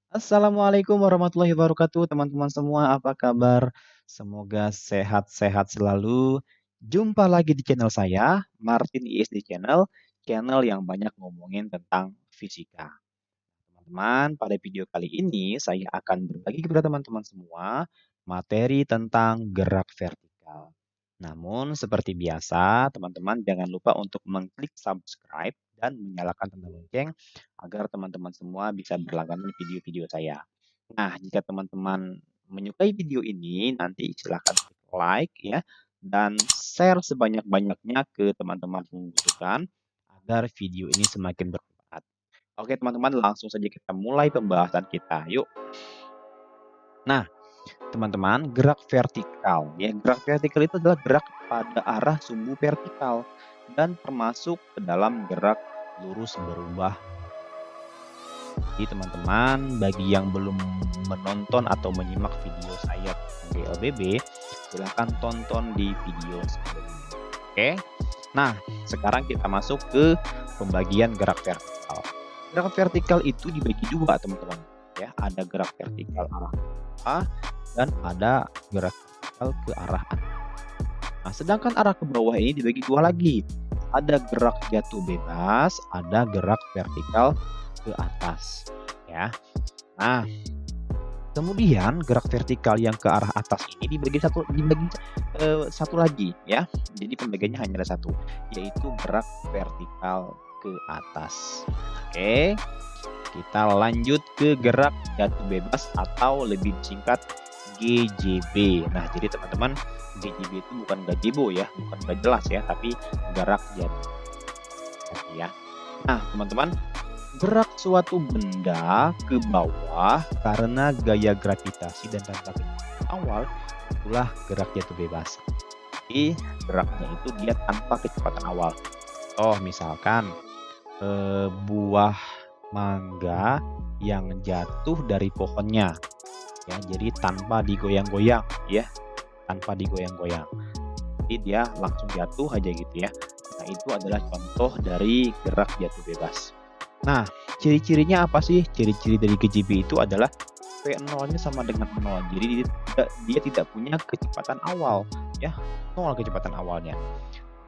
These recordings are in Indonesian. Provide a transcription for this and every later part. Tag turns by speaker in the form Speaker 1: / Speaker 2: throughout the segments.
Speaker 1: Assalamualaikum warahmatullahi wabarakatuh, teman-teman semua. Apa kabar? Semoga sehat-sehat selalu. Jumpa lagi di channel saya, Martin ISD Channel, channel yang banyak ngomongin tentang fisika. Teman-teman, pada video kali ini saya akan berbagi kepada teman-teman semua materi tentang gerak vertikal. Namun, seperti biasa, teman-teman jangan lupa untuk mengklik subscribe dan menyalakan tanda lonceng agar teman-teman semua bisa berlangganan video-video saya. Nah, jika teman-teman menyukai video ini, nanti silahkan klik like ya, dan share sebanyak-banyaknya ke teman-teman yang membutuhkan agar video ini semakin bermanfaat. Oke teman-teman, langsung saja kita mulai pembahasan kita. Yuk. Nah, teman-teman, gerak vertikal ya. Gerak vertikal itu adalah gerak pada arah sumbu vertikal dan termasuk ke dalam gerak lurus berubah. Jadi teman-teman, bagi yang belum menonton atau menyimak video saya tentang GLBB, silahkan tonton di video sebelumnya. Oke. Nah, sekarang kita masuk ke pembagian gerak vertikal. Gerak vertikal itu dibagi dua, teman-teman. Ya, ada gerak vertikal arah bawah dan ada gerak vertikal ke arah atas. Nah, sedangkan arah ke bawah ini dibagi dua lagi. Ada gerak jatuh bebas, ada gerak vertikal ke atas. Ya. Nah, kemudian gerak vertikal yang ke arah atas ini dibagi satu lagi ya. Jadi pembagiannya hanya ada satu, yaitu gerak vertikal ke atas. Oke, kita lanjut ke gerak jatuh bebas atau lebih singkat GJB. Nah, jadi teman-teman, GJB itu bukan gazebo ya, bukan gak jelas ya, tapi gerak jatuh ya. Nah, teman-teman, gerak suatu benda ke bawah karena gaya gravitasi dan tanpa kecepatan awal itulah gerak jatuh bebas. Jadi geraknya itu dia tanpa kecepatan awal. Oh, misalkan buah mangga yang jatuh dari pohonnya ya, jadi tanpa digoyang-goyang ya, tanpa digoyang-goyang. Jadi dia langsung jatuh aja gitu ya. Nah, itu adalah contoh dari gerak jatuh bebas. Nah, ciri-cirinya apa sih? Ciri-ciri dari GJB itu adalah V0-nya sama dengan 0. Jadi dia tidak punya kecepatan awal ya, 0 kecepatan awalnya.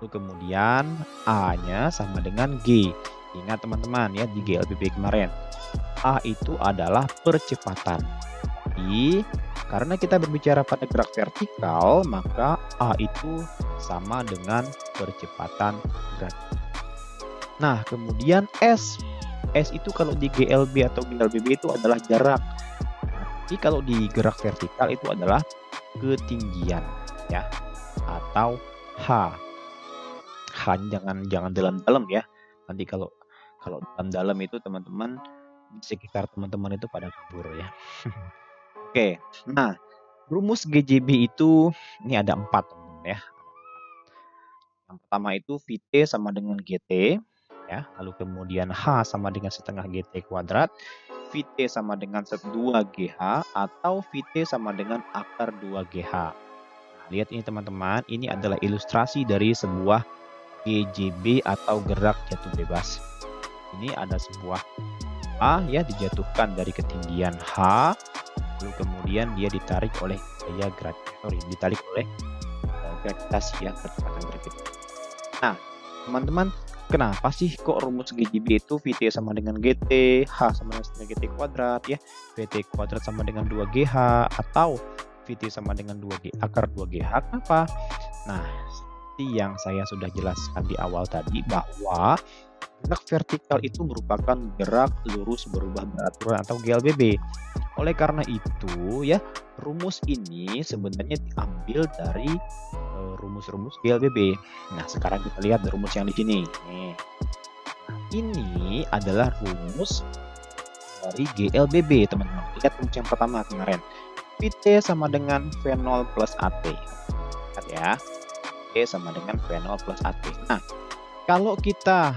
Speaker 1: Lalu kemudian A-nya sama dengan G. Ingat teman-teman ya, di GLBB kemarin. A itu adalah percepatan. Jadi, karena kita berbicara pada gerak vertikal, maka A itu sama dengan percepatan gerak. Nah, kemudian S. S itu kalau di GLB atau GLBB itu adalah jarak. Tapi kalau di gerak vertikal itu adalah ketinggian ya, atau H. H jangan dalam-dalam ya. Nanti kalau dalam-dalam itu teman-teman di sekitar teman-teman itu pada kabur ya. Oke. Nah, rumus GJB itu ini ada 4 teman-teman ya. Yang pertama itu VT sama dengan GT ya, lalu kemudian H sama dengan setengah GT kuadrat, VT sama dengan 2GH atau VT sama dengan akar 2GH. Nah, lihat ini teman-teman, ini adalah ilustrasi dari sebuah GJB atau gerak jatuh bebas. Ini ada sebuah A ya, dijatuhkan dari ketinggian H, lalu kemudian dia ditarik oleh gaya gravitasi ya, kecepatan gravitasi. Nah, teman-teman, kenapa sih kok rumus GJB itu VT sama dengan GT, H sama dengan setengah GT kuadrat ya, VT kuadrat sama dengan 2GH, atau VT sama dengan 2G akar 2GH? Kenapa? Nah, seperti yang saya sudah jelaskan di awal tadi, bahwa gerak vertikal itu merupakan gerak lurus berubah beraturan atau GLBB. Oleh karena itu ya, rumus ini sebenarnya diambil dari rumus-rumus GLBB. Nah, sekarang kita lihat rumus yang di sini. Nih. Nah, ini adalah rumus dari GLBB, teman-teman. Lihat rumus yang pertama kemarin. VT sama dengan V0 plus AT. Lihat ya. VT sama dengan V0 plus AT. Nah, kalau kita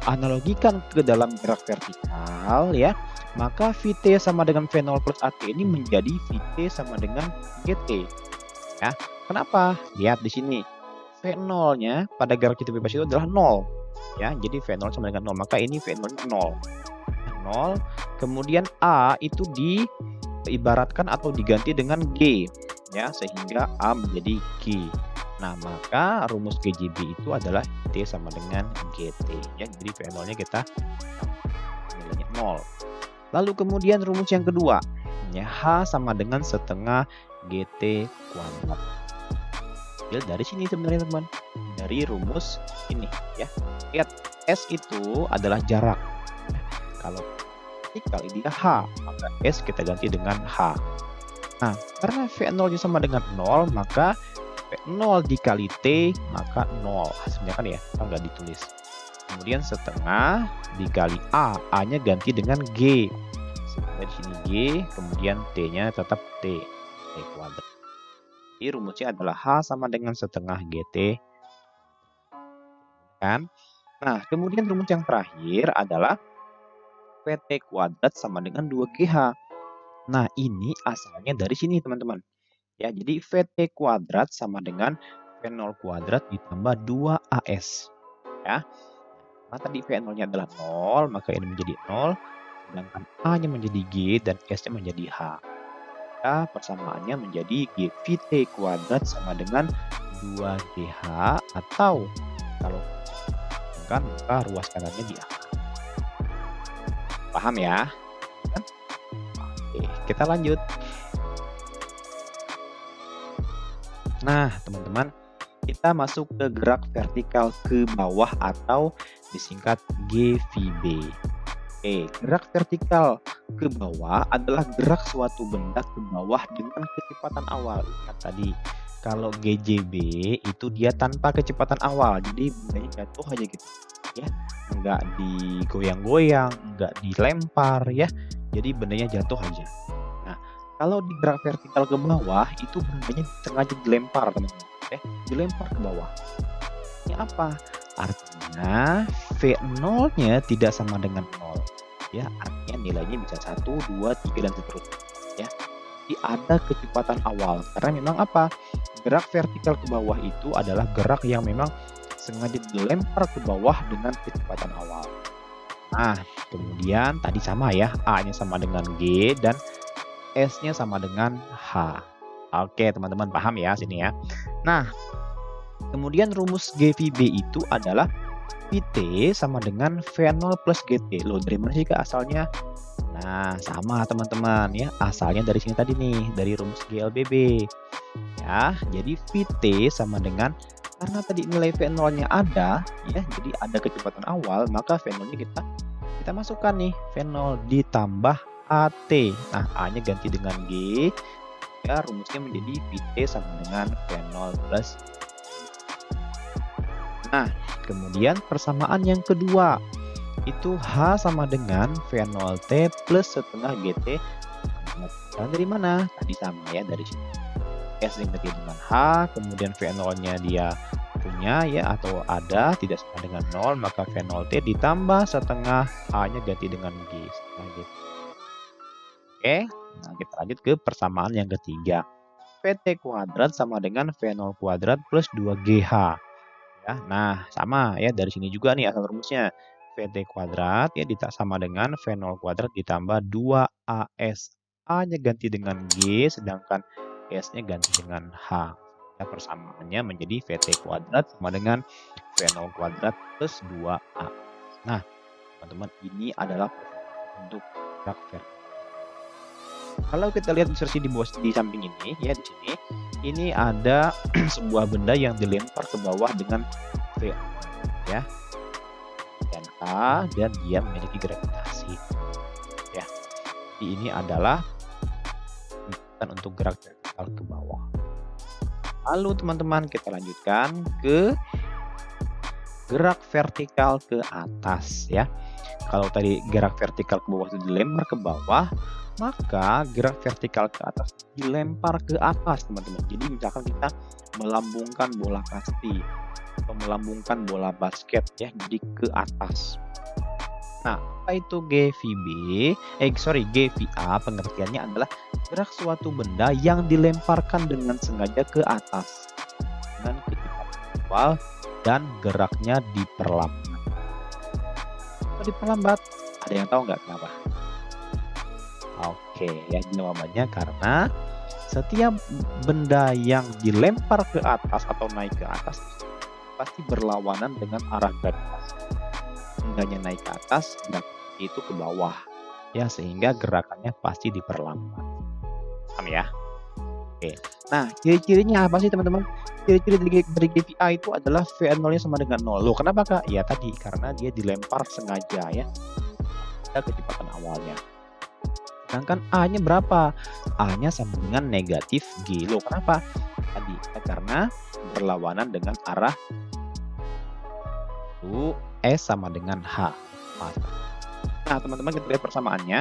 Speaker 1: analogikan ke dalam gerak vertikal ya, maka VT sama dengan V0 plus AT ini menjadi VT sama dengan GT. Ya, kenapa? Lihat di sini. V0-nya pada gerak jatuh bebas itu adalah 0. Ya, jadi V0 sama dengan 0, maka ini V0-nya 0. 0, kemudian A itu diibaratkan atau diganti dengan G, ya, sehingga A menjadi G. Nah, maka rumus GJB itu adalah T sama dengan GT, ya. Jadi V0-nya kita nilainya 0. Lalu kemudian rumus yang kedua, ya, H sama dengan setengah GT kuadrat. Ya, dari sini sebenarnya teman, dari rumus ini, ya. Lihat, S itu adalah jarak. Kalau vertikal ini H, maka S kita ganti dengan H. Nah, karena V0 sama dengan 0, maka V0 dikali T, maka 0. Hasilnya kan ya, nggak ditulis. Kemudian setengah dikali A, A-nya ganti dengan G. Dari sini G, kemudian T-nya tetap T kuadrat. Jadi rumusnya adalah H sama dengan setengah GT. Kan? Nah, kemudian rumus yang terakhir adalah VT kuadrat sama dengan 2GH. Nah, ini asalnya dari sini, teman-teman. Ya, jadi VT kuadrat sama dengan V0 kuadrat ditambah 2AS. Ya. Nah, tadi V0-nya adalah 0, maka ini menjadi 0. Sedangkan A-nya menjadi G dan S-nya menjadi H. Maka persamaannya menjadi G VT kuadrat sama dengan 2GH, atau kalau kan maka ruas kanannya di A. Paham ya? Oke, kita lanjut. Nah, teman-teman, kita masuk ke gerak vertikal ke bawah atau disingkat GVB. Gerak vertikal ke bawah adalah gerak suatu benda ke bawah dengan kecepatan awal. Ingat tadi, kalau GJB itu dia tanpa kecepatan awal, jadi bendanya jatuh aja gitu, ya, nggak digoyang-goyang, nggak dilempar, ya, jadi bendanya jatuh aja. Nah, kalau di gerak vertikal ke bawah itu bendanya sengaja dilempar, teman-teman, dilempar ke bawah. Ini apa? Artinya V0-nya tidak sama dengan 0. Ya, artinya nilainya bisa 1, 2, 3 dan seterusnya, ya. Jadi ada kecepatan awal karena memang apa? Gerak vertikal ke bawah itu adalah gerak yang memang sengaja dilempar ke bawah dengan kecepatan awal. Nah, kemudian tadi sama ya, A-nya sama dengan G dan S-nya sama dengan H. Oke, teman-teman paham ya sini ya. Nah, kemudian rumus GVB itu adalah VT sama dengan V0 plus GT. Loh, dari mana sih Kak asalnya? Nah, sama teman-teman ya. Asalnya dari sini tadi nih, dari rumus GLBB. Ya, jadi VT sama dengan, karena tadi nilai V0-nya ada, ya, jadi ada kecepatan awal, maka V0-nya kita masukkan nih, V0 ditambah AT. Nah, A-nya ganti dengan G. Ya, rumusnya menjadi VT sama dengan V0 plus. Nah, kemudian persamaan yang kedua itu H sama dengan V0T plus setengah GT. Dan dari mana? Tadi sama ya, dari sini. S diganti dengan H, kemudian V0-nya dia punya ya atau ada, tidak sama dengan 0, maka V0T ditambah setengah A-nya ganti dengan G, setengah GT. Oke, nah kita lanjut ke persamaan yang ketiga. VT kuadrat sama dengan V0 kuadrat plus 2GH. Ya, nah, sama ya, dari sini juga nih asal rumusnya. VT kuadrat ya sama dengan V0 kuadrat ditambah 2AS. A-nya ganti dengan G, sedangkan S-nya ganti dengan H. Ya, persamaannya menjadi VT kuadrat sama dengan V0 kuadrat plus 2A. Nah, teman-teman, ini adalah untuk gerak vertikal. Kalau kita lihat insersi di bawah, di samping ini ya, di sini ini ada sebuah benda yang dilempar ke bawah dengan V, ya, dan A, dan dia memiliki gravitasi, ya. Jadi ini adalah untuk gerak vertikal ke bawah. Lalu teman-teman, kita lanjutkan ke gerak vertikal ke atas, ya. Kalau tadi gerak vertikal ke bawah itu dilempar ke bawah, maka gerak vertikal ke atas dilempar ke atas, teman-teman. Jadi misalkan kita melambungkan bola kasti atau melambungkan bola basket ya, jadi ke atas. Nah, apa itu GVA pengertiannya adalah gerak suatu benda yang dilemparkan dengan sengaja ke atas dengan kecepatan awal dan geraknya diperlambat. Diperlambat Ada yang tahu nggak kenapa? Oke, ya jawabannya karena setiap benda yang dilempar ke atas atau naik ke atas pasti berlawanan dengan arah gravitasi. Bendanya naik ke atas, gravitasi itu ke bawah. Ya, sehingga gerakannya pasti diperlambat. Paham ya? Oke. Nah, ciri-cirinya apa sih teman-teman? Ciri-ciri dari GVA itu adalah V0-nya sama dengan 0. Loh, kenapa Kak? Ya tadi, karena dia dilempar sengaja ya. Ada kecepatan awalnya. Sedangkan A-nya berapa? A-nya sama dengan negatif G. Loh, kenapa? Tadi, karena berlawanan dengan arah itu S sama dengan H. Nah, teman-teman kita lihat persamaannya.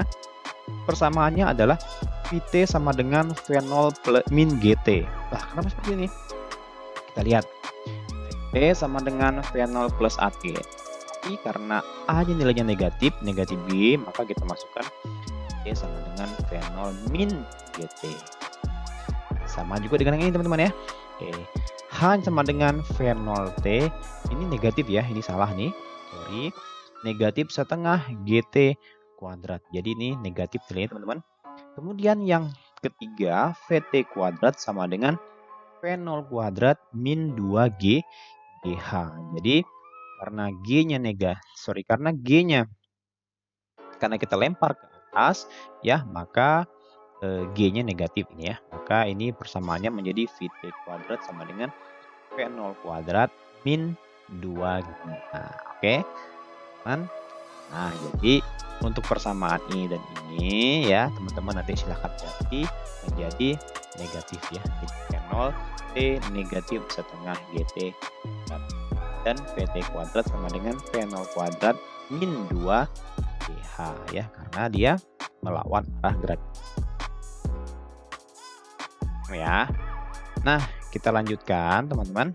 Speaker 1: Persamaannya adalah Vt sama dengan V0 min Gt. Nah, kenapa seperti ini? Kita lihat. Vt sama dengan V0 plus At. Tapi karena A-nya nilainya negatif G, maka kita masukkan Vt sama dengan V0 min Gt. Sama juga dengan yang ini teman-teman ya. Oke. H sama dengan V0T. Ini negatif ya, ini salah nih. Sorry. Negatif setengah GT kuadrat. Jadi ini negatif nilainya teman-teman. Kemudian yang ketiga, Vt kuadrat sama dengan V0 kuadrat min 2G GH. Jadi karena karena kita lempar ke atas ya, maka G-nya negatif ini ya. Maka ini persamaannya menjadi Vt kuadrat sama dengan V0 kuadrat min 2G. Nah, oke. Nah, jadi untuk persamaan ini dan ini ya, teman-teman nanti silahkan ganti menjadi negatif ya. Jadi V0 T negatif setengah GT dan Vt kuadrat sama dengan V0 kuadrat min 2 GH ya, karena dia melawan arah gravitasi. Ya. Nah, kita lanjutkan teman-teman.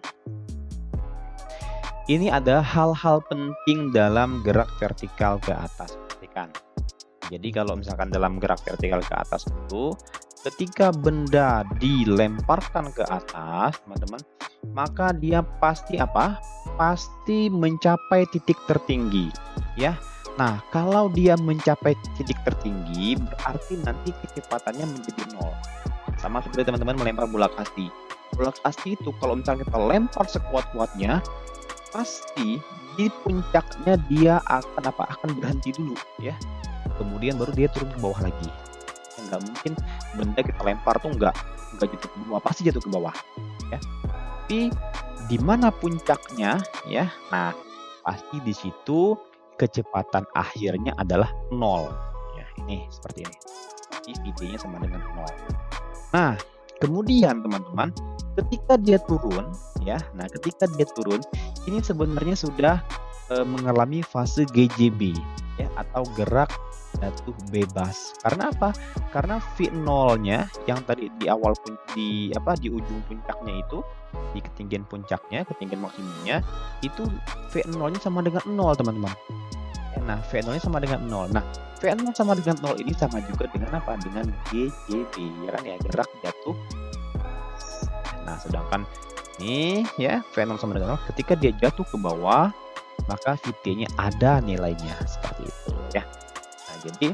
Speaker 1: Ini ada hal-hal penting dalam gerak vertikal ke atas. Perhatikan. Jadi kalau misalkan dalam gerak vertikal ke atas itu, ketika benda dilemparkan ke atas, teman-teman, maka dia pasti apa? Pasti mencapai titik tertinggi, ya. Nah, kalau dia mencapai titik tertinggi, berarti nanti kecepatannya menjadi 0. Sama seperti teman-teman melempar bola kasti. Bola kasti itu kalau misalnya kita lempar sekuat-kuatnya, pasti di puncaknya dia akan berhenti dulu ya, kemudian baru dia turun ke bawah lagi. Nggak mungkin benda kita lempar tuh nggak jatuh ke bawah, pasti jatuh ke bawah ya. Tapi di mana puncaknya ya, nah pasti di situ kecepatan akhirnya adalah 0 ya. Ini seperti ini, jadi Vt-nya sama dengan 0. Nah kemudian teman-teman, ketika dia turun ya, nah ketika dia turun ini sebenarnya sudah mengalami fase GJB ya, atau gerak jatuh bebas. Karena apa? Karena V0-nya yang tadi di awal di ujung puncaknya itu, di ketinggian puncaknya, ketinggian maksimumnya itu V0-nya sama dengan 0 teman-teman. Nah V0-nya sama dengan 0. Nah V0 sama dengan 0 ini sama juga dengan apa? Dengan GJB ya kan ya, gerak jatuh. Nah sedangkan ini ya V0 sama dengan 0, ketika dia jatuh ke bawah maka Vt-nya ada nilainya seperti itu ya. Nah jadi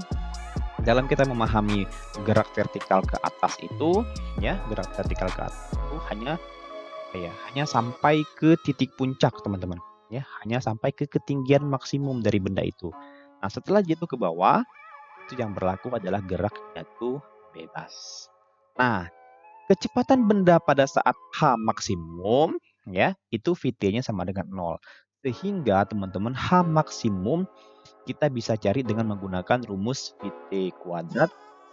Speaker 1: dalam kita memahami gerak vertikal ke atas itu ya, gerak vertikal ke atas itu hanya sampai ke titik puncak teman-teman ya, hanya sampai ke ketinggian maksimum dari benda itu. Nah setelah jatuh ke bawah itu yang berlaku adalah gerak jatuh bebas. Nah kecepatan benda pada saat H maksimum ya, itu Vt-nya sama dengan 0. Sehingga teman-teman H maksimum kita bisa cari dengan menggunakan rumus Vt kuadrat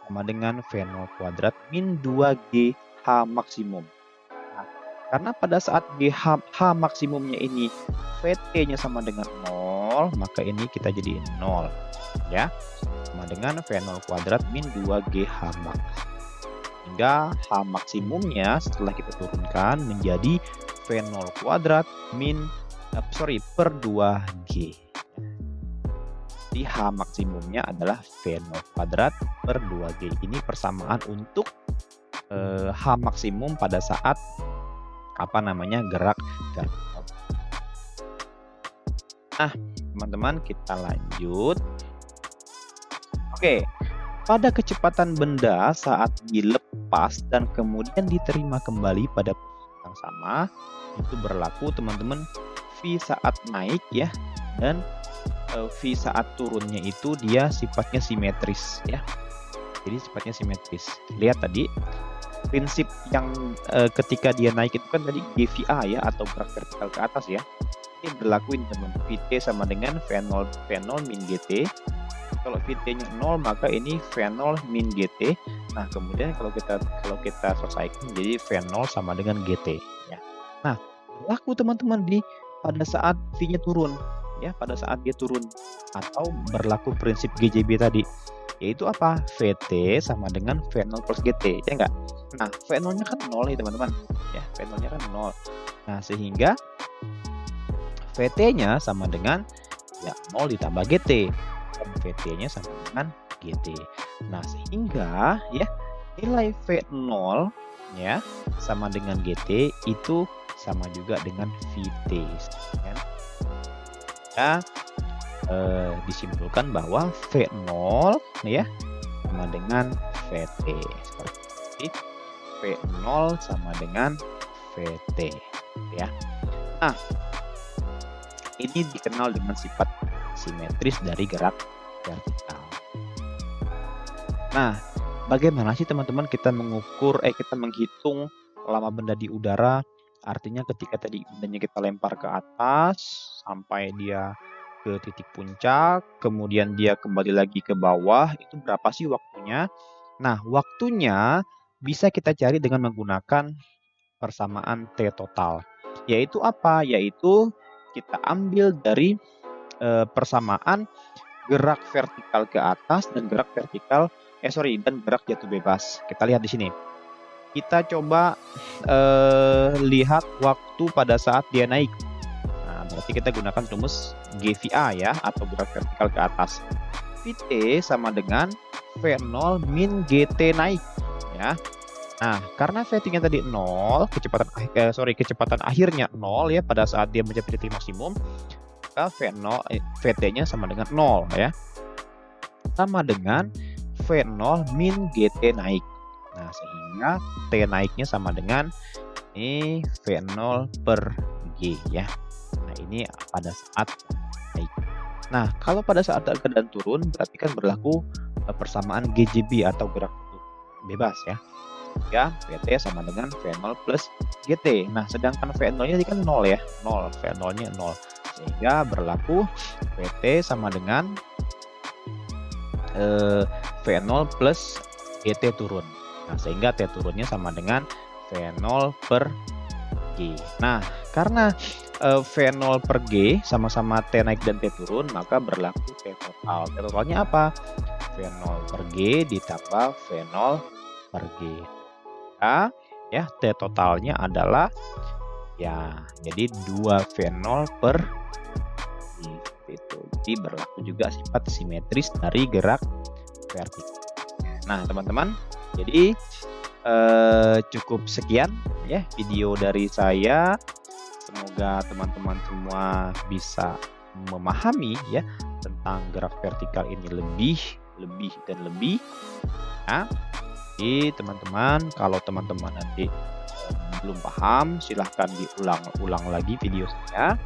Speaker 1: sama dengan V0 kuadrat min 2G H maksimum. Nah, karena pada saat H maksimumnya ini Vt-nya sama dengan 0, maka ini kita jadi 0 ya. Sama dengan V0 kuadrat min 2G H max. Hingga H maksimumnya setelah kita turunkan menjadi V0 kuadrat per 2G. Jadi H maksimumnya adalah V0 kuadrat per 2G. Ini persamaan untuk H maksimum pada saat gerak vertikal. Nah, teman-teman kita lanjut. Oke, pada kecepatan benda saat dilepas dan kemudian diterima kembali pada posisi yang sama, itu berlaku teman-teman V saat naik ya, dan V saat turunnya itu dia sifatnya simetris ya. Jadi sifatnya simetris. Lihat tadi prinsip yang ketika dia naik itu kan tadi GVA ya, atau gerak vertikal ke atas ya. Ini berlaku ini teman, VT sama dengan V0 min GT. Kalau VT-nya 0 maka ini V0 min GT. Nah, kemudian kalau kita selesaikan jadi V0 sama dengan GT ya. Nah, berlaku teman-teman pada saat V-nya turun ya, pada saat dia turun, atau berlaku prinsip GJB tadi, yaitu apa? VT sama dengan V0 plus GT, ya enggak? Nah, V0-nya kan 0 nih teman-teman ya, V0-nya kan 0. Nah, sehingga VT-nya sama dengan ya 0 ditambah GT, dan VT-nya sama dengan GT. Nah, sehingga ya nilai V0 ya sama dengan GT itu sama juga dengan VT kan? Ya, disimpulkan bahwa V0 ya sama dengan VT, seperti V0 sama dengan VT ya. Nah, ini dikenal dengan sifat simetris dari gerak vertikal. Nah, bagaimana sih teman-teman kita menghitung lama benda di udara? Artinya ketika tadi bendanya kita lempar ke atas sampai dia ke titik puncak, kemudian dia kembali lagi ke bawah, itu berapa sih waktunya? Nah, waktunya bisa kita cari dengan menggunakan persamaan T total. Yaitu apa? Yaitu kita ambil dari persamaan gerak vertikal ke atas dan gerak gerak jatuh bebas. Kita lihat di sini. Kita coba lihat waktu pada saat dia naik. Nah, berarti kita gunakan rumus GVA ya, atau gerak vertikal ke atas. VT sama dengan V0 min GT naik ya. Nah, karena VT-nya tadi 0, kecepatan akhirnya 0 ya pada saat dia mencapai titik maksimum, maka VT-nya sama dengan 0 ya. Sama dengan V0 min GT naik. Nah, sehingga T naiknya sama dengan ini V0 per G ya. Nah, ini pada saat naik. Nah, kalau pada saat keadaan turun berarti kan berlaku persamaan GJB atau gerak bebas ya. Ya, VT sama dengan V0 plus GT. Nah, sedangkan V0-nya tadi kan 0 ya, 0, V0-nya 0. Sehingga berlaku VT sama dengan V0 plus GT turun. Nah, sehingga T turunnya sama dengan V0 per G. Nah, karena V0 per G sama-sama T naik dan T turun, maka berlaku T total. T totalnya apa? V0 per G ditambah V0 per G. Ya, T totalnya adalah ya jadi 2V0 per G itu. Jadi berlaku juga sifat simetris dari gerak vertikal. Nah, teman-teman, jadi cukup sekian ya video dari saya. Semoga teman-teman semua bisa memahami ya tentang gerak vertikal ini lebih dan lebih. Nah, jadi teman-teman, kalau teman-teman nanti belum paham, silahkan diulang lagi video saya.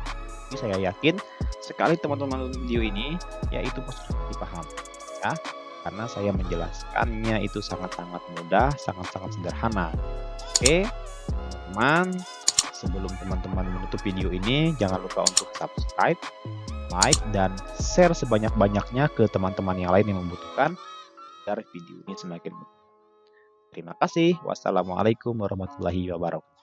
Speaker 1: Jadi saya yakin sekali teman-teman video ini, yaitu pasti dipaham ya, karena saya menjelaskannya itu sangat-sangat mudah, sangat-sangat sederhana. Oke, teman-teman, sebelum teman-teman menutup video ini, jangan lupa untuk subscribe, like, dan share sebanyak-banyaknya ke teman-teman yang lain yang membutuhkan agar video ini semakin. Terima kasih. Wassalamualaikum warahmatullahi wabarakatuh.